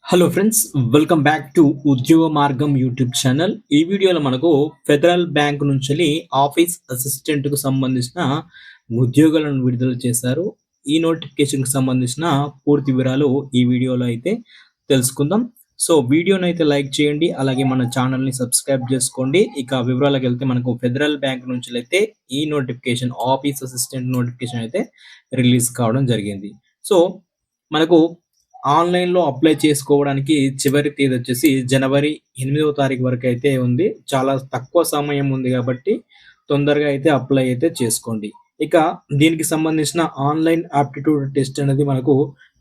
Hello friends, welcome back to ఉద్యోగ మార్గం YouTube channel. ఈ వీడియోలో మనకు ఫెడరల్ బ్యాంక్ నుంచి ఆఫీస్ అసిస్టెంట్కు సంబంధించిన ఉద్యోగాలను విడుదల చేశారు. ఈ నోటిఫికేషన్కి సంబంధించిన పూర్తి వివరాలు ఈ వీడియోలో అయితే తెలుసుకుందాం. సో వీడియోని అయితే లైక్ చేయండి, అలాగే మన ఛానల్ని సబ్స్క్రైబ్ చేసుకోండి. ఇక వివరాలకు వెళ్తే మనకు ఫెడరల్ బ్యాంక్ నుంచి అయితే ఈ నోటిఫికేషన్ ఆఫీస్ అసిస్టెంట్ నోటిఫికేషన్ అయితే రిలీజ్ కావడం జరిగింది. సో మనకు ఆన్‌లైన్‌లో అప్లై చేసుకోవడానికి చివరి తేదీ వచ్చేసి జనవరి 8వ తారీఖు వరకు అయితే ఉంది. చాలా తక్కువ సమయం ఉంది కాబట్టి తొందరగా అయితే అప్లై అయితే చేసుకోండి. ఇక దీనికి సంబంధించిన ఆన్‌లైన్ ఆప్టిట్యూడ్ టెస్ట్ అనేది మనకు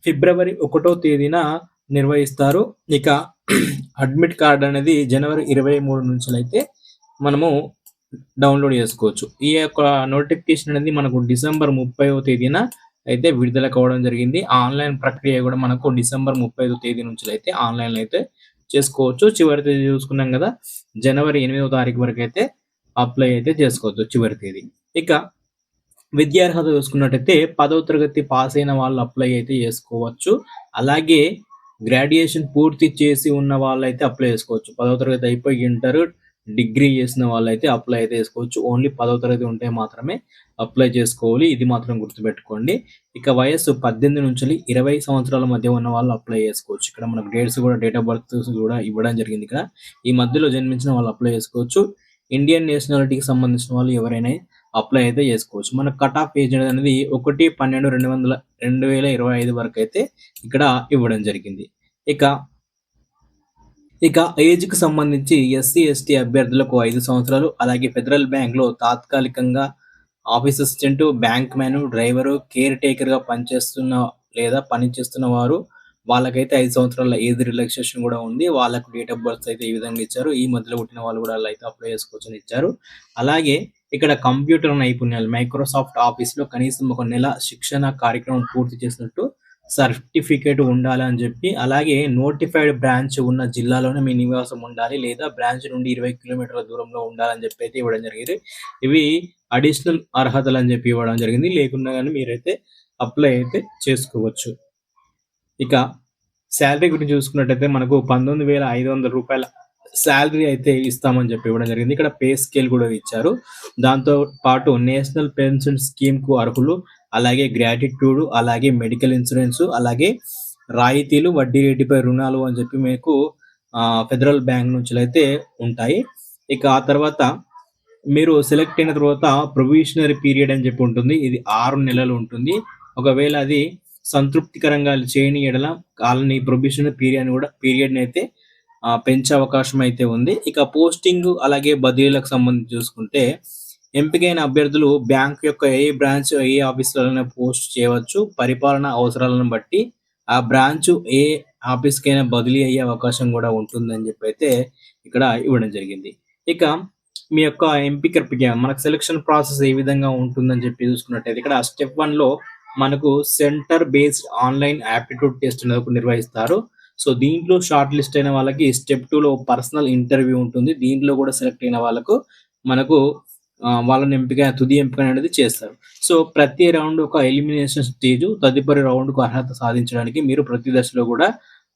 ఫిబ్రవరి 1వ తేదీన నిర్వహిస్తారు. ఇక అడ్మిట్ కార్డ్ అనేది జనవరి 23 నుంచెలైతే మనము డౌన్‌లోడ్ చేసుకోవచ్చు. ఈ యొక్క నోటిఫికేషన్ అనేది మనకు డిసెంబర్ 30వ తేదీన అయితే విడుదల కావడం జరిగింది. ఆన్‌లైన్ ప్రక్రియ కూడా మనకు డిసెంబర్ 35వ తేదీ నుంచెలైతే ఆన్‌లైన్‌లో అయితే చేసుకోవచ్చు. చివరి తేదీ చూసుకున్నాం కదా! జనవరి 8వ తారీఖు వరకైతే అప్లై అయితే చేసుకోవచ్చు చివరి తేదీ. ఇక విద్యార్హత చూసుకున్నట్టయితే 10వ తరగతి పాస్ అయిన వాళ్ళు అప్లై అయితే చేసుకోవచ్చు. అలాగే గ్రాడ్యుయేషన్ పూర్తి చేసి ఉన్న వాళ్ళైతే అప్లై చేసుకోవచ్చు. 10వ తరగతి అయిపోయి ఇంటర్, డిగ్రీ చేసిన వాళ్ళైతే అప్లై అయితే చేసుకోవచ్చు. ఓన్లీ 10వ తరగతి ఉంటే మాత్రమే అప్లై చేసుకోవాలి. ఇది మాత్రం గుర్తుపెట్టుకోండి. ఇక వయస్సు 18 నుంచి 20 సంవత్సరాల మధ్య ఉన్న వాళ్ళు అప్లై చేసుకోవచ్చు. ఇక్కడ మనకు డేట్స్ కూడా, డేట్ ఆఫ్ బర్త్స్ కూడా ఇవ్వడం జరిగింది ఇక్కడ. ఈ మధ్యలో జన్మించిన వాళ్ళు అప్లై చేసుకోవచ్చు. ఇండియన్ నేషనాలిటీకి సంబంధించిన వాళ్ళు ఎవరైనా అప్లై అయితే చేసుకోవచ్చు. మన కట్ ఆఫ్ ఏజ్ అనేది 1/12/2025 వరకు అయితే ఇక్కడ ఇవ్వడం జరిగింది. ఇక ఏజ్‌కి సంబంధించి ఎస్సీ, ఎస్టీ అభ్యర్థులకు 5 సంవత్సరాలు, అలాగే ఫెడరల్ బ్యాంక్‌లో తాత్కాలికంగా office assistant, bank man, driver, care టేకర్‌గా పనిచేస్తున్న లేదా పనిచేస్తున్న వారు వాళ్ళకైతే 5 సంవత్సరాల ఏజ్ రిలాక్సేషన్ కూడా ఉంది. వాళ్ళకు డేట్ ఆఫ్ బర్త్ అయితే ఈ విధంగా ఇచ్చారు. ఈ మధ్యలో పుట్టిన వాళ్ళు కూడా అలా అయితే అప్లై చేసుకోవచ్చని ఇచ్చారు. అలాగే ఇక్కడ కంప్యూటర్ నైపుణ్యాలు, మైక్రోసాఫ్ట్ ఆఫీస్‌లో కనీసం ఒక నెల శిక్షణ కార్యక్రమం పూర్తి చేసినట్టు సర్టిఫికేట్ ఉండాలని చెప్పి, అలాగే నోటిఫైడ్ బ్రాంచ్ ఉన్న జిల్లాలోనే మీ నివాసం ఉండాలి, లేదా బ్రాంచ్ నుండి 20 కిలోమీటర్ల దూరంలో ఉండాలని చెప్పి అయితే ఇవ్వడం జరిగింది. ఇవి అడిషనల్ అర్హతలు అని చెప్పి ఇవ్వడం జరిగింది. లేకున్నా కానీ మీరైతే అప్లై అయితే చేసుకోవచ్చు. ఇక శాలరీ గురించి చూసుకున్నట్టయితే మనకు రూ. 19,500 శాలరీ అయితే ఇస్తామని చెప్పి ఇవ్వడం జరిగింది. ఇక్కడ పే స్కేల్ కూడా ఇచ్చారు. దాంతో పాటు నేషనల్ పెన్షన్ స్కీమ్‌కు అర్హులు, అలాగే గ్రాట్యుటీ, అలాగే మెడికల్ ఇన్సూరెన్స్, అలాగే రాయితీలు, వడ్డీ రేటుపై రుణాలు అని చెప్పి మీకు ఫెడరల్ బ్యాంక్ నుంచెలైతే ఉంటాయి. ఇక ఆ తర్వాత మీరు సెలెక్ట్ అయిన తర్వాత ప్రొబేషనరీ పీరియడ్ అని చెప్పి ఉంటుంది. ఇది 6 నెలలు ఉంటుంది. ఒకవేళ అది సంతృప్తికరంగా చేయని యెడల ఆళ్ళని ప్రొబేషనరీ పీరియడ్‌ని అయితే పెంచే అవకాశం అయితే ఉంది. ఇక పోస్టింగ్, అలాగే బదిలీలకు సంబంధించి చూసుకుంటే ఎంపికైన అభ్యర్థులు బ్యాంక్ యొక్క ఏ బ్రాంచ్, ఏ ఆఫీస్‌లోనైనా పోస్ట్ చేయవచ్చు. పరిపాలన అవసరాలను బట్టి ఆ బ్రాంచ్ ఏ ఆఫీస్‌కైనా బదిలీ అయ్యే అవకాశం కూడా ఉంటుందని చెప్పి అయితే ఇక్కడ ఇవ్వడం జరిగింది. ఇక మీ యొక్క ఎంపిక ప్రక్రియ, మనకు సెలక్షన్ ప్రాసెస్ ఏ విధంగా ఉంటుందని చెప్పి చూసుకున్నట్టయితే ఇక్కడ స్టెప్ 1లో మనకు centre based online aptitude test అనేది ఒకటి నిర్వహిస్తారు. సో దీంట్లో షార్ట్ లిస్ట్ అయిన వాళ్ళకి స్టెప్ 2లో పర్సనల్ ఇంటర్వ్యూ ఉంటుంది. దీంట్లో కూడా సెలెక్ట్ అయిన వాళ్ళకు మనకు వాళ్ళని తుది ఎంపిక అనేది చేస్తారు. సో ప్రతి రౌండ్ ఒక ఎలిమినేషన్ స్టేజ్. తదుపరి రౌండ్‌కు అర్హత సాధించడానికి మీరు ప్రతి దశలో కూడా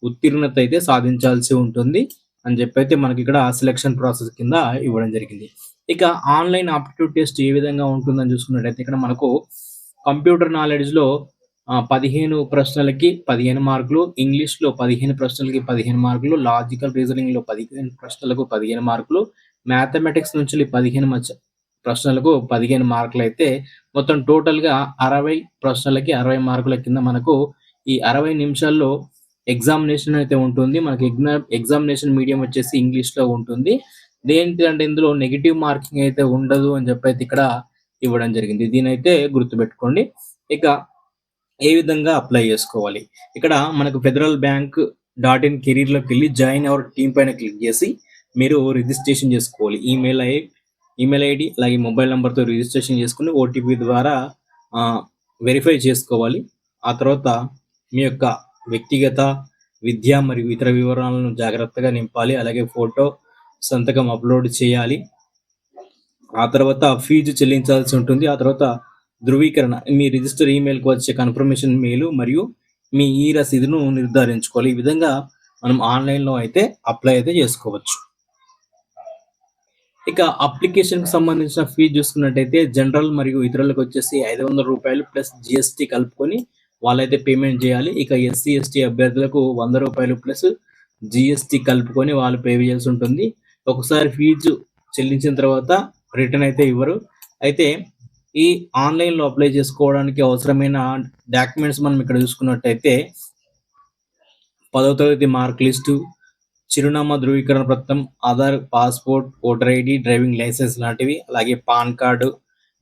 ఉత్తీర్ణత అయితే సాధించాల్సి ఉంటుంది అని చెప్పి అయితే మనకి ఇక్కడ సెలక్షన్ ప్రాసెస్ కింద ఇవ్వడం జరిగింది. ఇక ఆన్‌లైన్ ఆప్టిట్యూడ్ టెస్ట్ ఏ విధంగా ఉంటుందని చూసుకున్నట్టయితే ఇక్కడ మనకు కంప్యూటర్ నాలెడ్జ్‌లో 15 ప్రశ్నలకి 15 మార్కులు, ఇంగ్లీష్‌లో 15 ప్రశ్నలకి 15 మార్కులు, లాజికల్ రీజనింగ్‌లో 15 ప్రశ్నలకు 15 మార్కులు, మ్యాథమెటిక్స్ నుంచి 15 ప్రశ్నలకు 15 మార్కులైతే మొత్తం టోటల్‌గా 60 ప్రశ్నలకి 60 మార్కుల కింద మనకు ఈ 60 నిమిషాల్లో ఎగ్జామినేషన్ అయితే ఉంటుంది. మనకి ఎగ్జామినేషన్ మీడియం వచ్చేసి ఇంగ్లీష్‌లో ఉంటుంది. దేనికంటే ఇందులో నెగెటివ్ మార్కింగ్ అయితే ఉండదు అని చెప్పి అయితే ఇక్కడ ఇవ్వడం జరిగింది. దీనైతే గుర్తుపెట్టుకోండి. ఇక ఏ విధంగా అప్లై చేసుకోవాలి? ఇక్కడ మనకు ఫెడరల్ బ్యాంక్ .in కెరీర్‌లోకెళ్ళి జాయిన్ అవర్ టీమ్ పైన క్లిక్ చేసి మీరు రిజిస్ట్రేషన్ చేసుకోవాలి. ఈమెయిల్ ఐడీ అలాగే మొబైల్ నంబర్‌తో రిజిస్ట్రేషన్ చేసుకొని ఓటీపీ ద్వారా వెరిఫై చేసుకోవాలి. ఆ తర్వాత మీ యొక్క వ్యక్తిగత, విద్య మరియు ఇతర వివరాలను జాగ్రత్తగా నింపాలి. అలాగే ఫోటో, సంతకం అప్లోడ్ చేయాలి. ఆ తర్వాత ఫీజు చెల్లించాల్సి ఉంటుంది. ఆ తర్వాత ధృవీకరణ, మీ రిజిస్టర్ ఈమెయిల్‌కి వచ్చే కన్ఫర్మేషన్ మెయిల్ మరియు మీ ఈ రసీదును నిర్ధారించుకోవాలి. ఈ విధంగా మనం ఆన్లైన్లో అయితే అప్లై అయితే చేసుకోవచ్చు. ఇక అప్లికేషన్‌కి సంబంధించిన ఫీజ్ చూసుకున్నట్టయితే జనరల్ మరియు ఇతరులకు వచ్చేసి రూ. 500 ప్లస్ జీఎస్టీ కలుపుకొని వాళ్ళైతే పేమెంట్ చేయాలి. ఇక ఎస్సీ, ఎస్టీ అభ్యర్థులకు రూ. 100 ప్లస్ జీఎస్టీ కలుపుకొని వాళ్ళు పే చేయాల్సి ఉంటుంది. ఒకసారి ఫీజు చెల్లించిన తర్వాత రిటర్న్ అయితే ఇవ్వరు. అయితే ఈ ఆన్‌లైన్‌లో అప్లై చేసుకోవడానికి అవసరమైన డాక్యుమెంట్స్ మనం ఇక్కడ చూసుకున్నట్టయితే 10వ తరగతి మార్క్ లిస్టు, చిరునామా ధృవీకరణ పత్రం, Aadhaar, passport, voter ID, driving licence లాంటివి, అలాగే పాన్ కార్డు,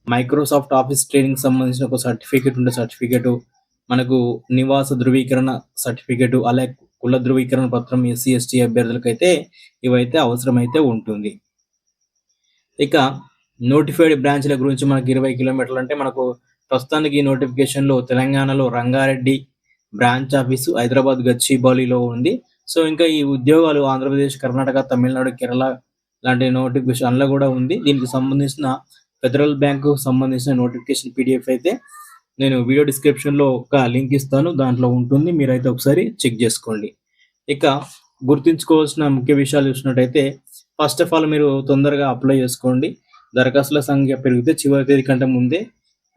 మైక్రోసాఫ్ట్ ఆఫీస్ ట్రైనింగ్‌కి సంబంధించిన ఒక సర్టిఫికేటు, మనకు నివాస ధృవీకరణ సర్టిఫికేటు, అలాగే కుల ధృవీకరణ పత్రం ఎస్సీ, ఎస్టీ అభ్యర్థులకైతే ఇవైతే అవసరమైతే ఉంటుంది. ఇక నోటిఫైడ్ బ్రాంచ్‌ల గురించి మనకు 20 కిలోమీటర్లు అంటే మనకు ప్రస్తుతానికి ఈ నోటిఫికేషన్‌లో తెలంగాణలో రంగారెడ్డి బ్రాంచ్ ఆఫీసు, హైదరాబాద్ గచ్చిబౌలిలో ఉంది. సో, ఇంకా ఈ ఉద్యోగాలు ఆంధ్రప్రదేశ్, కర్ణాటక, తమిళనాడు, కేరళ లాంటి నోటిఫికేషన్‌లో కూడా ఉంది. దీనికి సంబంధించిన ఫెడరల్ బ్యాంకుకు సంబంధించిన నోటిఫికేషన్ పీడీఎఫ్ అయితే నేను వీడియో డిస్క్రిప్షన్‌లో ఒక లింక్ ఇస్తాను. దాంట్లో ఉంటుంది. మీరైతే ఒకసారి చెక్ చేసుకోండి. ఇక గుర్తుంచుకోవాల్సిన ముఖ్య విషయాలు చూసినట్టయితే ఫస్ట్ ఆఫ్ ఆల్ మీరు తొందరగా అప్లై చేసుకోండి. దరఖాస్తుల సంఖ్య పెరిగితే చివరి తేదీ కంటే ముందే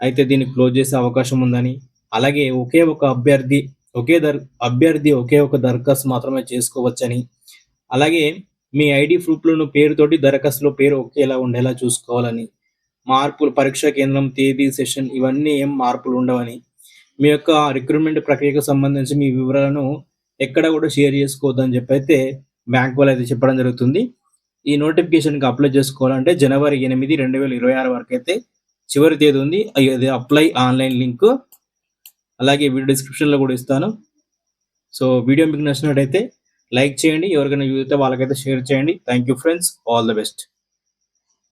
అయితే దీన్ని క్లోజ్ చేసే అవకాశం ఉందని, అలాగే ఒకే ఒక అభ్యర్థి ఒకే ఒక దరఖాస్తు మాత్రమే చేసుకోవచ్చని, అలాగే మీ ఐడీ ప్రూఫ్‌లను పేరుతోటి దరఖాస్తులో పేరు ఒకేలా ఉండేలా చూసుకోవాలని, పరీక్షా కేంద్రం, తేదీ, సెషన్ ఇవన్నీ ఏం మార్పులు ఉండవని, మీ యొక్క రిక్రూట్‌మెంట్ ప్రక్రియకు సంబంధించి మీ వివరాలను ఎక్కడ కూడా షేర్ చేసుకోవద్దని చెప్పైతే బ్యాంక్ వాళ్ళైతే చెప్పడం జరుగుతుంది. ఈ నోటిఫికేషన్‌కి అప్లై చేసుకోవాలంటే జనవరి 8, 2026 వరకైతే చివరి తేదీ ఉంది. అది అప్లై ఆన్‌లైన్ లింకు అలాగే వీడియో డిస్క్రిప్షన్‌లో కూడా ఇస్తాను. సో, వీడియో మీకు నచ్చినట్టయితే లైక్ చేయండి. ఎవరికైనా యూజ్ అయితే వాళ్ళకైతే షేర్ చేయండి. Thank you friends. All the best.